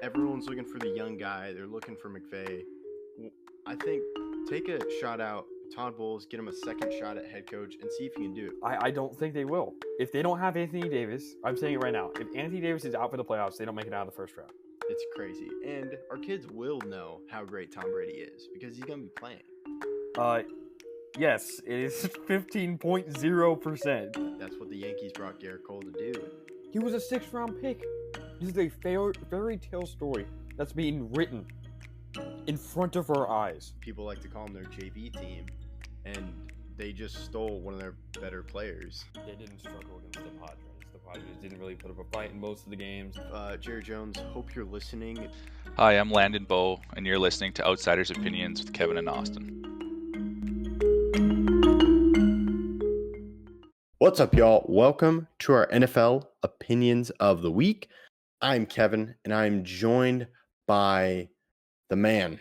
everyone's looking for the young guy. They're looking for McVay. I think take a shot out Todd Bowles, get him a second shot at head coach, and see if he can do it. I don't think they will. If they don't have Anthony Davis, I'm saying it right now. If Anthony Davis is out for the playoffs, they don't make it out of the first round. It's crazy. And our kids will know how great Tom Brady is because he's going to be playing. Yes, it is 15.0%. That's what the Yankees brought Garrett Cole to do. He was a 6th-round pick. This is a fairy tale story that's being written in front of our eyes. People like to call them their JV team, and they just stole one of their better players. They didn't struggle against the Padres. The Padres didn't really put up a fight in most of the games. Jerry Jones, hope you're listening. Hi, I'm Landon Bowe, and you're listening to Outsiders Opinions with Kevin and Austin. What's up, y'all? Welcome to our NFL Opinions of the Week. I'm Kevin, and I'm joined by the man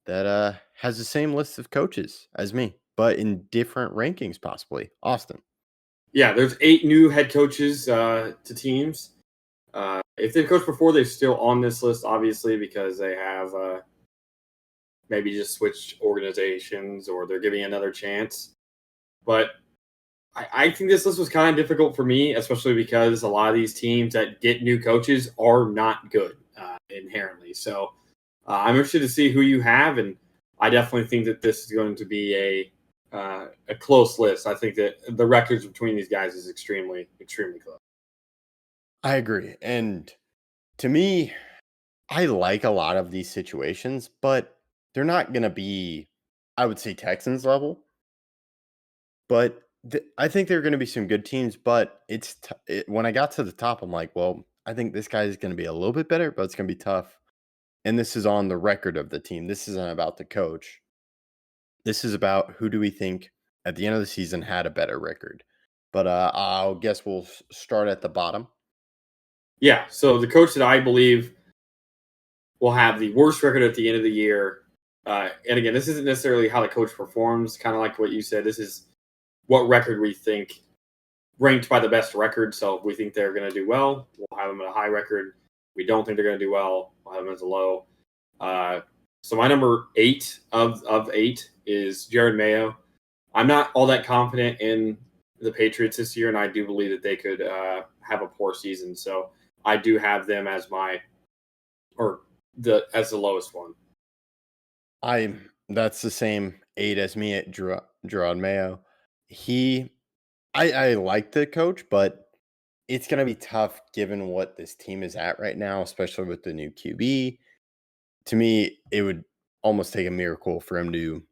that has the same list of coaches as me, but in different rankings, possibly. Austin. Yeah, there's 8 new head coaches to teams. If they've coached before, they're still on this list, obviously, because they have maybe just switched organizations or they're giving another chance. But I think this list was kind of difficult for me, especially because a lot of these teams that get new coaches are not good inherently. So I'm interested to see who you have, and I definitely think that this is going to be a close list. I think that the records between these guys is extremely, extremely close. I agree. And to me, I like a lot of these situations, but they're not going to be, I would say, Texans level. But I think there are going to be some good teams, but when I got to the top, I'm like, well, I think this guy is going to be a little bit better, but it's going to be tough. And this is on the record of the team. This isn't about the coach. This is about who do we think at the end of the season had a better record. But I'll guess we'll start at the bottom. Yeah, so the coach that I believe will have the worst record at the end of the year, and again, this isn't necessarily how the coach performs, kind of like what you said. This is what record we think ranked by the best record. So if we think they're going to do well, we'll have them at a high record. We don't think they're going to do well, we'll have them as a low. So my number 8 of 8 is Jerod Mayo. I'm not all that confident in the Patriots this year, and I do believe that they could have a poor season. So I do have them as as the lowest one. That's the same 8 as me at Jerod Mayo. I like the coach, but it's going to be tough given what this team is at right now, especially with the new QB. To me, it would almost take a miracle for him to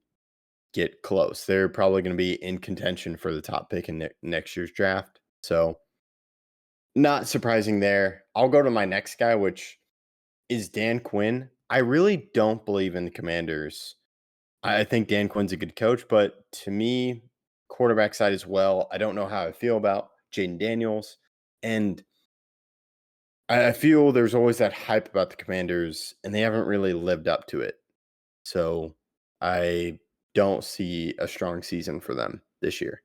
get close. They're probably going to be in contention for the top pick in next year's draft. So not surprising there. I'll go to my next guy, which is Dan Quinn. I really don't believe in the Commanders. I think Dan Quinn's a good coach, but to me, quarterback side as well, I don't know how I feel about Jaden Daniels. And I feel there's always that hype about the Commanders, and they haven't really lived up to it. So I don't see a strong season for them this year.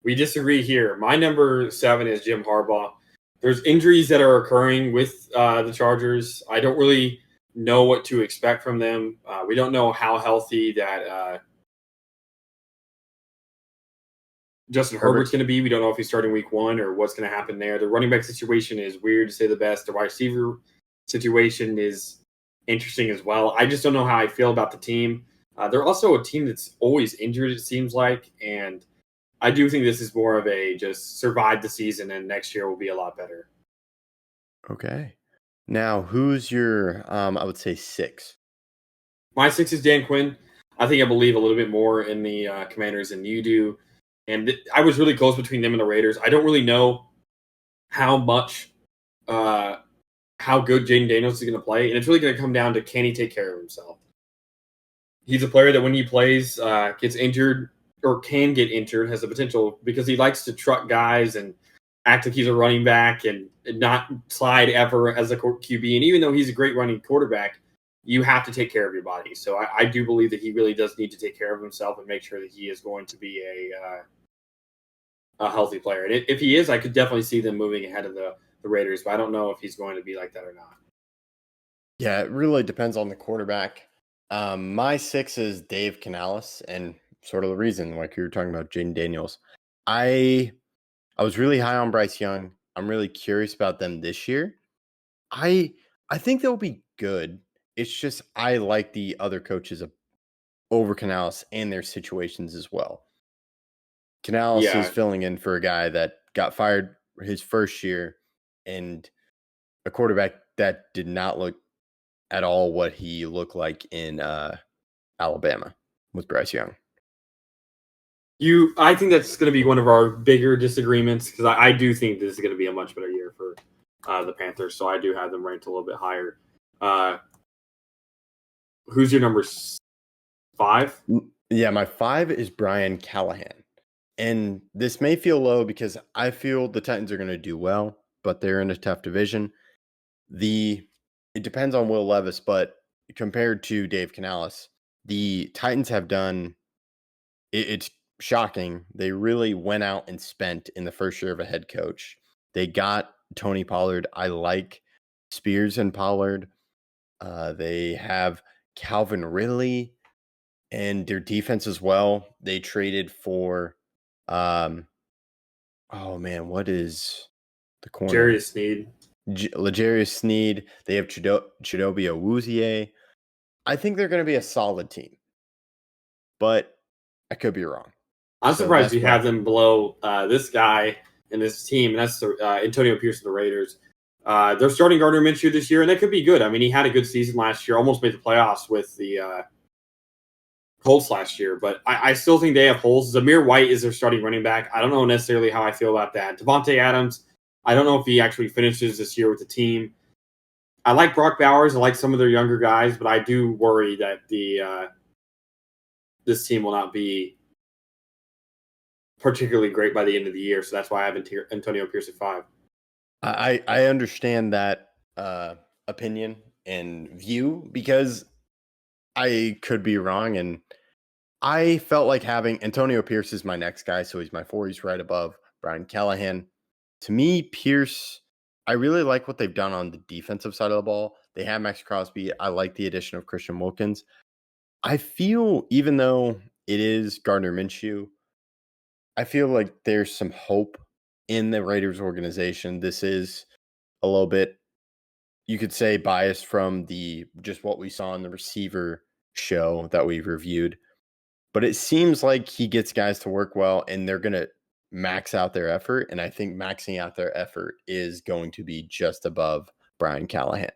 We disagree here. My number 7 is Jim Harbaugh. There's injuries that are occurring with the Chargers. I don't really know what to expect from them. We don't know how healthy that Justin Herbert's going to be. We don't know if he's starting week 1 or what's going to happen there. The running back situation is weird to say the best. The wide receiver situation is interesting as well. I just don't know how I feel about the team. They're also a team that's always injured, it seems like, and I do think this is more of a just survive the season and next year will be a lot better. Okay. Now, who's your, I would say 6? My 6 is Dan Quinn. I think I believe a little bit more in the Commanders than you do. And I was really close between them and the Raiders. I don't really know how good Jaden Daniels is going to play. And it's really going to come down to, can he take care of himself? He's a player that when he plays, gets injured or can get injured, has the potential because he likes to truck guys and act like he's a running back and not slide ever as a QB. And even though he's a great running quarterback, you have to take care of your body. So I do believe that he really does need to take care of himself and make sure that he is going to be a healthy player. And if he is, I could definitely see them moving ahead of the Raiders, but I don't know if he's going to be like that or not. Yeah, it really depends on the quarterback. My 6 is Dave Canales, and sort of the reason, like you were talking about Jaden Daniels. I I was really high on Bryce Young. I'm really curious about them this year. I I think they'll be good. It's just I like the other coaches over Canales and their situations as well. Canales is Yeah, filling in for a guy that got fired his first year and a quarterback that did not look at all what he looked like in Alabama with Bryce Young. I think that's going to be one of our bigger disagreements because I do think this is going to be a much better year for the Panthers. So I do have them ranked a little bit higher. Who's your number 5? Yeah, my 5 is Brian Callahan. And this may feel low because I feel the Titans are going to do well, but they're in a tough division. It depends on Will Levis, but compared to Dave Canales, the Titans have done it's shocking. They really went out and spent in the first year of a head coach. They got Tony Pollard. I like Spears and Pollard. They have Calvin Ridley and their defense as well. They traded for, oh man, what is the corner? Jarius Sneed. L'Jarius Sneed. They have Chidobe Awuzie. I think they're going to be a solid team, but I could be wrong. I'm So surprised that's you why- have them below this guy and this team. And that's Antonio Pierce of the Raiders. They're starting Gardner Minshew this year, and that could be good. I mean, he had a good season last year, almost made the playoffs with the Colts last year. But I still think they have holes. Zamir White is their starting running back. I don't know necessarily how I feel about that. Devontae Adams, I don't know if he actually finishes this year with the team. I like Brock Bowers. I like some of their younger guys, but I do worry that this team will not be particularly great by the end of the year. So that's why I have Antonio Pierce at 5. I understand that opinion and view because I could be wrong, and I felt like having Antonio Pierce is my next guy, so he's my 4. He's right above Brian Callahan. To me, Pierce, I really like what they've done on the defensive side of the ball. They have Max Crosby. I like the addition of Christian Wilkins. I feel, even though it is Gardner Minshew, I feel like there's some hope in the Raiders organization. This is a little bit, you could say, biased from the just what we saw in the receiver show that we've reviewed. But it seems like he gets guys to work well and they're going to max out their effort. And I think maxing out their effort is going to be just above Brian Callahan.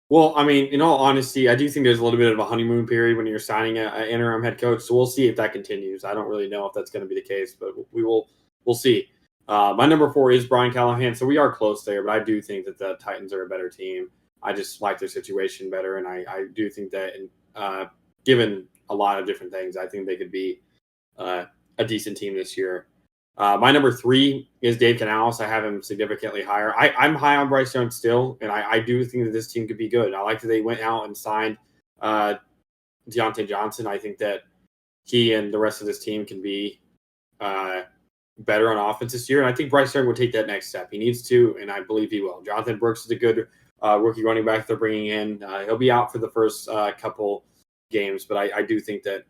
Well, I mean, in all honesty, I do think there's a little bit of a honeymoon period when you're signing an interim head coach. So we'll see if that continues. I don't really know if that's going to be the case, but we'll see. My number 4 is Brian Callahan, so we are close there. But I do think that the Titans are a better team. I just like their situation better, and I do think that, given a lot of different things, I think they could be a decent team this year. My number 3 is Dave Canales. I have him significantly higher. I'm high on Bryce Young still, and I do think that this team could be good. I like that they went out and signed Deontay Johnson. I think that he and the rest of this team can be better on offense this year, and I think Bryce Young will take that next step. He needs to, and I believe he will. Jonathan Brooks is a good rookie running back they're bringing in. He'll be out for the first couple games, but I do think that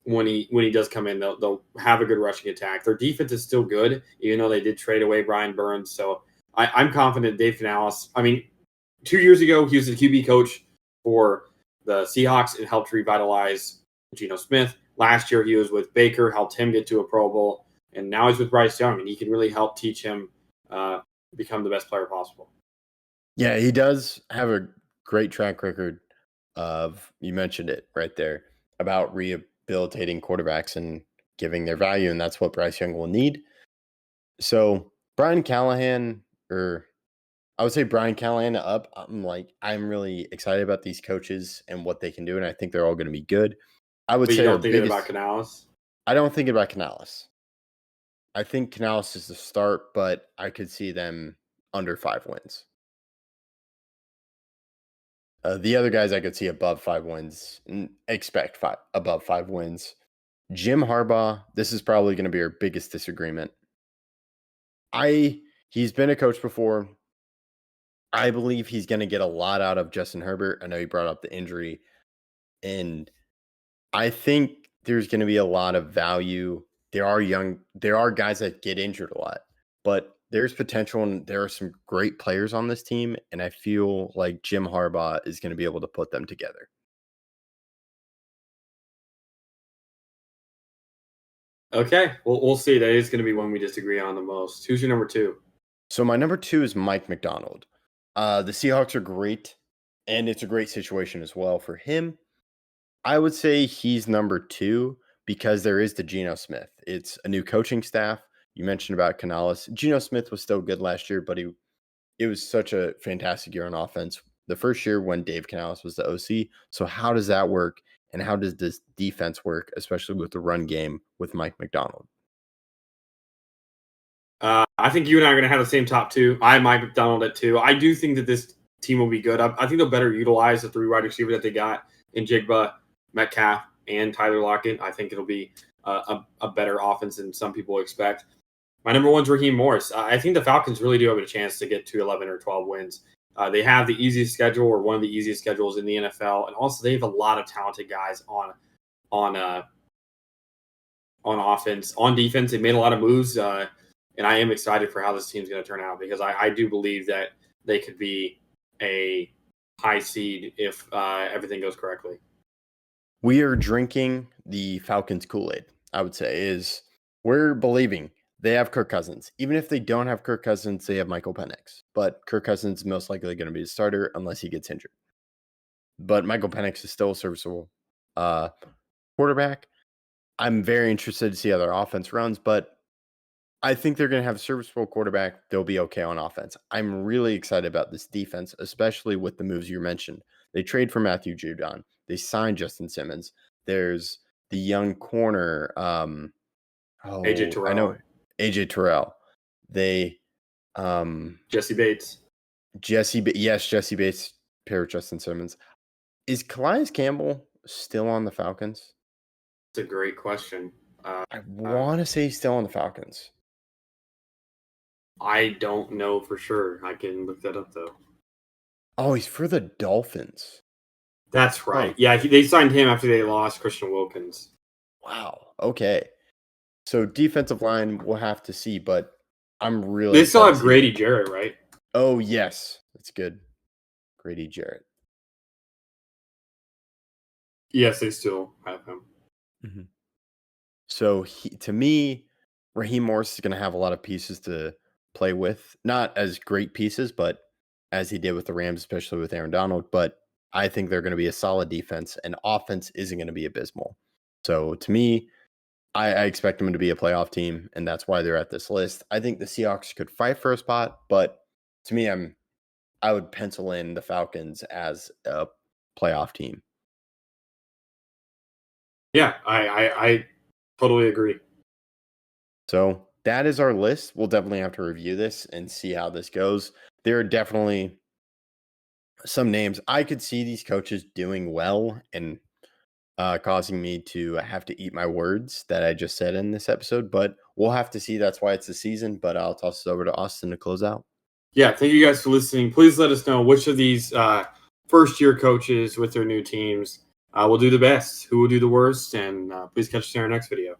when he does come in, they'll have a good rushing attack. Their defense is still good, even though they did trade away Brian Burns. So I'm confident Dave Canales. I mean, 2 years ago, he was the QB coach for the Seahawks and helped revitalize Geno Smith. Last year, he was with Baker, helped him get to a Pro Bowl. And now he's with Bryce Young, and he can really help teach him become the best player possible. Yeah, he does have a great track record of, you mentioned it right there, about rehabilitating quarterbacks and giving their value, and that's what Bryce Young will need. So Brian Callahan, or I would say Brian Callahan up. I'm really excited about these coaches and what they can do, and I think they're all going to be good. I would But say you don't think about Canales? I don't think about Canales. I think Canales is the start, but I could see them under 5 wins. The other guys I could see above 5 wins, expect above 5 wins. Jim Harbaugh, this is probably going to be our biggest disagreement. He's been a coach before. I believe he's going to get a lot out of Justin Herbert. I know he brought up the injury, and I think there's going to be a lot of value. There are guys that get injured a lot, but there's potential, and there are some great players on this team, and I feel like Jim Harbaugh is going to be able to put them together. Okay, we'll see. That is going to be one we disagree on the most. Who's your number 2? So my number 2 is Mike Macdonald. The Seahawks are great, and it's a great situation as well for him. I would say he's number 2 because there is the Geno Smith. It's a new coaching staff. You mentioned about Canales. Geno Smith was still good last year, but it was such a fantastic year on offense. The first year when Dave Canales was the OC. So how does that work? And how does this defense work, especially with the run game with Mike Macdonald? I think you and I are going to have the same top 2. I have Mike Macdonald at 2. I do think that this team will be good. I think they'll better utilize the 3 wide receivers that they got in Jigba, Metcalf, and Tyler Lockett. I think it'll be a better offense than some people expect. My number 1 is Raheem Morris. I think the Falcons really do have a chance to get to 11 or 12 wins. They have the easiest schedule, or one of the easiest schedules in the NFL, and also they have a lot of talented guys on offense. On defense, they made a lot of moves, and I am excited for how this team's going to turn out, because I do believe that they could be a high seed if everything goes correctly. We are drinking the Falcons Kool-Aid, I would say, is we're believing they have Kirk Cousins. Even if they don't have Kirk Cousins, they have Michael Penix. But Kirk Cousins is most likely going to be the starter unless he gets injured. But Michael Penix is still a serviceable quarterback. I'm very interested to see how their offense runs, but I think they're going to have a serviceable quarterback. They'll be okay on offense. I'm really excited about this defense, especially with the moves you mentioned. They trade for Matthew Judon. They signed Justin Simmons. There's the young corner. AJ Terrell. I know AJ Terrell. They Jesse Bates. Jesse Bates paired with Justin Simmons. Is Calais Campbell still on the Falcons? That's a great question. I want to say he's still on the Falcons. I don't know for sure. I can look that up, though. Oh, he's for the Dolphins. That's right. Huh. Yeah, they signed him after they lost Christian Wilkins. Wow. Okay. So defensive line, we'll have to see, but I'm really. They still have excited. Grady Jarrett, right? Oh, yes. That's good. Grady Jarrett. Yes, they still have him. Mm-hmm. So to me, Raheem Morris is going to have a lot of pieces to play with. Not as great pieces, but as he did with the Rams, especially with Aaron Donald. But I think they're going to be a solid defense, and offense isn't going to be abysmal. So to me, I expect them to be a playoff team, and that's why they're at this list. I think the Seahawks could fight for a spot, but to me, I would pencil in the Falcons as a playoff team. Yeah, I totally agree. So that is our list. We'll definitely have to review this and see how this goes. There are definitely some names I could see these coaches doing well and causing me to have to eat my words that I just said in this episode, but we'll have to see. That's why it's the season, but I'll toss it over to Austin to close out. Yeah, thank you guys for listening. Please let us know which of these first-year coaches with their new teams will do the best, who will do the worst, and please catch us in our next video.